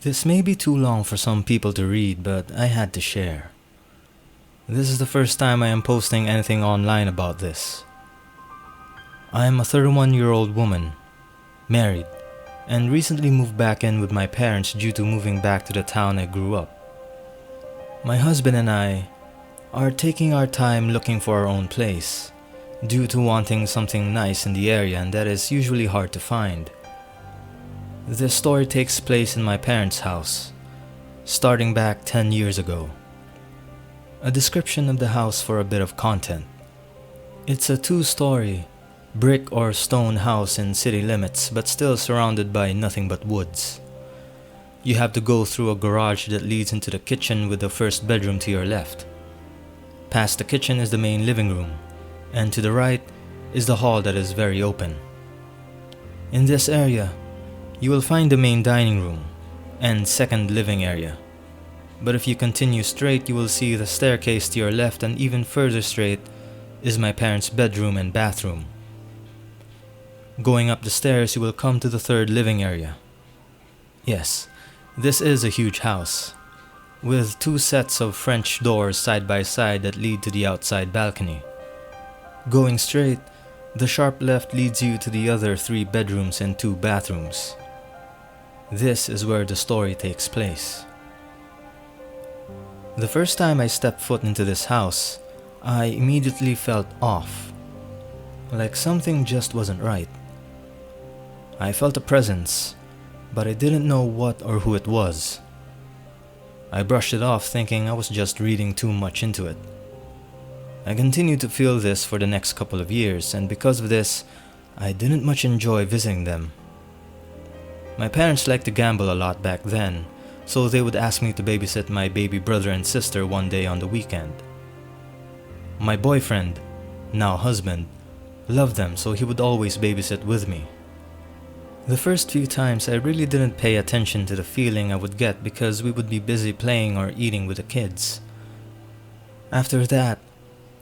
This may be too long for some people to read, but I had to share. This is the first time I am posting anything online about this. I am a 31-year-old woman, married, and recently moved back in with my parents due to moving back to the town I grew up. My husband and I are taking our time looking for our own place, due to wanting something nice in the area, and that is usually hard to find. This story takes place in my parents' house, starting back 10 years ago. A description of the house for a bit of content. It's a 2-story, brick or stone house in city limits, but still surrounded by nothing but woods. You have to go through a garage that leads into the kitchen with the first bedroom to your left. Past the kitchen is the main living room, and to the right is the hall that is very open. In this area, you will find the main dining room and second living area. But if you continue straight, you will see the staircase to your left, and even further straight is my parents' bedroom and bathroom. Going up the stairs, you will come to the third living area. Yes, this is a huge house, with 2 sets of French doors side by side that lead to the outside balcony. Going straight, the sharp left leads you to the other 3 bedrooms and 2 bathrooms. This is where the story takes place. The first time I stepped foot into this house, I immediately felt off, like something just wasn't right. I felt a presence, but I didn't know what or who it was. I brushed it off, thinking I was just reading too much into it. I continued to feel this for the next couple of years, and because of this, I didn't much enjoy visiting them. My parents liked to gamble a lot back then, so they would ask me to babysit my baby brother and sister one day on the weekend. My boyfriend, now husband, loved them, so he would always babysit with me. The first few times I really didn't pay attention to the feeling I would get because we would be busy playing or eating with the kids. After that,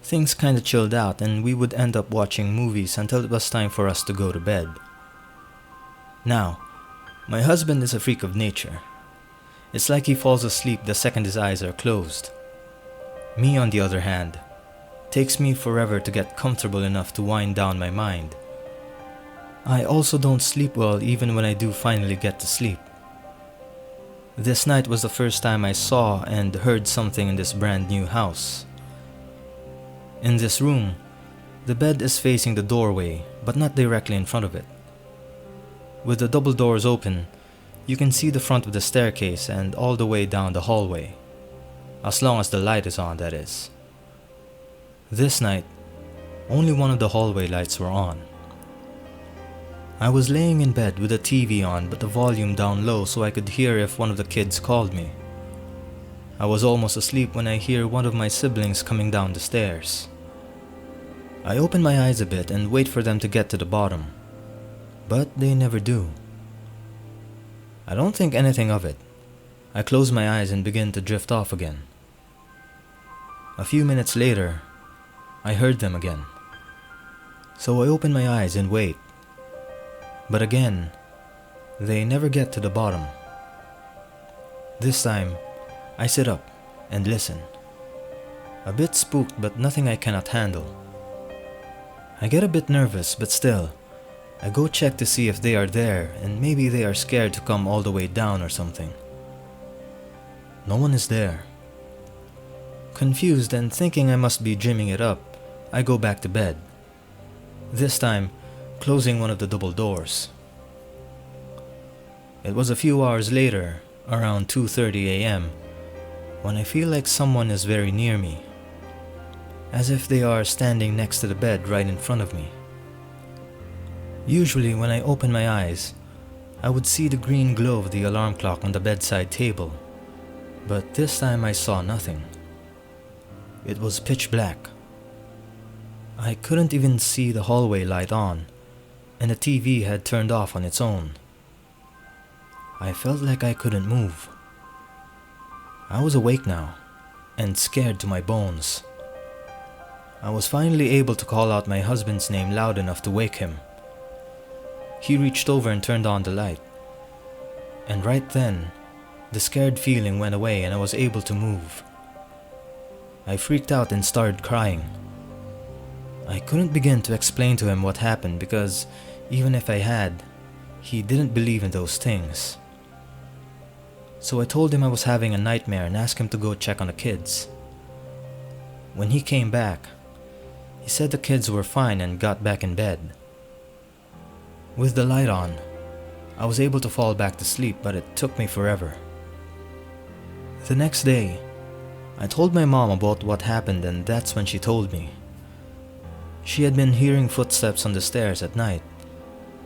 things kinda chilled out and we would end up watching movies until it was time for us to go to bed. Now, my husband is a freak of nature. It's like he falls asleep the second his eyes are closed. Me, on the other hand, takes me forever to get comfortable enough to wind down my mind. I also don't sleep well even when I do finally get to sleep. This night was the first time I saw and heard something in this brand new house. In this room, the bed is facing the doorway, but not directly in front of it. With the double doors open, you can see the front of the staircase and all the way down the hallway. As long as the light is on, that is. This night, only one of the hallway lights were on. I was laying in bed with the TV on but the volume down low so I could hear if one of the kids called me. I was almost asleep when I hear one of my siblings coming down the stairs. I open my eyes a bit and wait for them to get to the bottom, but they never do. I don't think anything of it. I close my eyes and begin to drift off again. A few minutes later, I heard them again. So I open my eyes and wait. But again, they never get to the bottom. This time, I sit up and listen. A bit spooked, but nothing I cannot handle. I get a bit nervous, but still, I go check to see if they are there, and maybe they are scared to come all the way down or something. No one is there. Confused and thinking I must be dreaming it up, I go back to bed. This time, closing one of the double doors. It was a few hours later, around 2:30 a.m., when I feel like someone is very near me, as if they are standing next to the bed right in front of me. Usually when I open my eyes, I would see the green glow of the alarm clock on the bedside table, but this time I saw nothing. It was pitch black. I couldn't even see the hallway light on, and the TV had turned off on its own. I felt like I couldn't move. I was awake now, and scared to my bones. I was finally able to call out my husband's name loud enough to wake him. He reached over and turned on the light. And right then, The scared feeling went away and I was able to move. I freaked out and started crying. I couldn't begin to explain to him what happened because even if I had, he didn't believe in those things. So I told him I was having a nightmare and asked him to go check on the kids. When he came back, he said the kids were fine and got back in bed. With the light on, I was able to fall back to sleep, but it took me forever. The next day, I told my mom about what happened, and that's when she told me. She had been hearing footsteps on the stairs at night,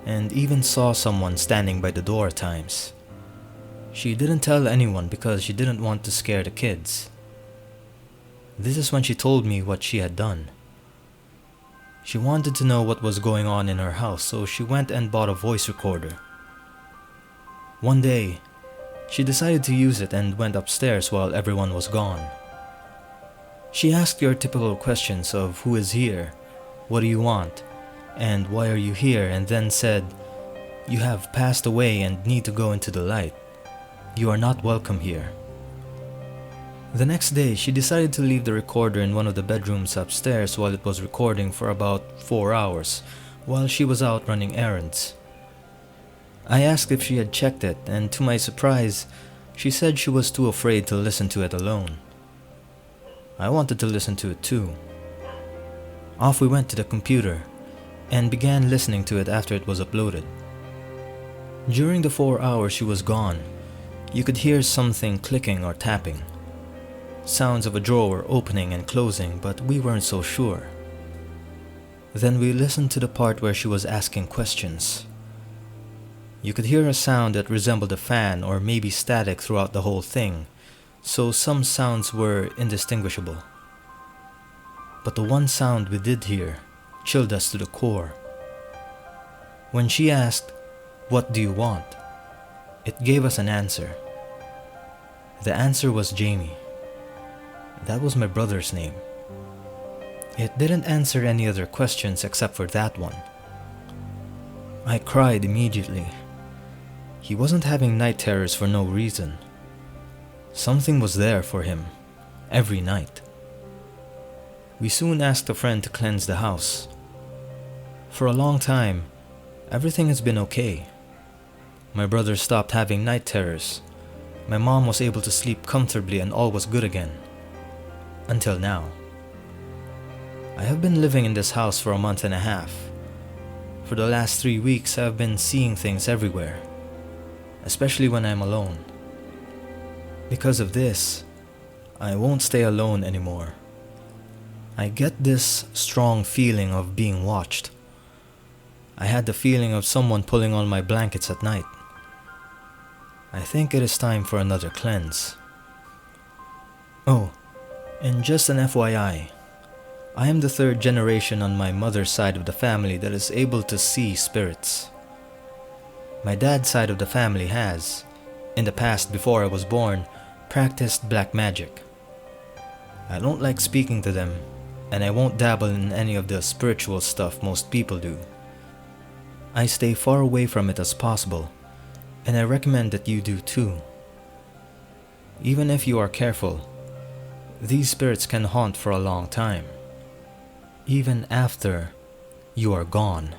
and even saw someone standing by the door at times. She didn't tell anyone because she didn't want to scare the kids. This is when she told me what she had done. She wanted to know what was going on in her house, so she went and bought a voice recorder. One day, she decided to use it and went upstairs while everyone was gone. She asked your typical questions of who is here, what do you want, and why are you here, and then said, "You have passed away and need to go into the light. You are not welcome here." The next day, she decided to leave the recorder in one of the bedrooms upstairs while it was recording for about 4 hours, while she was out running errands. I asked if she had checked it, and to my surprise, she said she was too afraid to listen to it alone. I wanted to listen to it too. Off we went to the computer, and began listening to it after it was uploaded. During the 4 hours she was gone, you could hear something clicking or tapping. Sounds of a drawer opening and closing, but we weren't so sure. Then we listened to the part where she was asking questions. You could hear a sound that resembled a fan or maybe static throughout the whole thing, so some sounds were indistinguishable. But the one sound we did hear chilled us to the core. When she asked, "What do you want?" it gave us an answer. The answer was Jamie. That was my brother's name. It didn't answer any other questions except for that one. I cried immediately. He wasn't having night terrors for no reason. Something was there for him, every night. We soon asked a friend to cleanse the house. For a long time, everything has been okay. My brother stopped having night terrors. My mom was able to sleep comfortably and all was good again. Until now. I have been living in this house for a month and a half. For the last 3 weeks, I have been seeing things everywhere, especially when I'm alone. Because of this, I won't stay alone anymore. I get this strong feeling of being watched. I had the feeling of someone pulling on my blankets at night. I think it is time for another cleanse. Oh, and just an FYI, I am the 3rd generation on my mother's side of the family that is able to see spirits. My dad's side of the family has, in the past before I was born, practiced black magic. I don't like speaking to them, and I won't dabble in any of the spiritual stuff most people do. I stay far away from it as possible, and I recommend that you do too. Even if you are careful, these spirits can haunt for a long time, even after you are gone.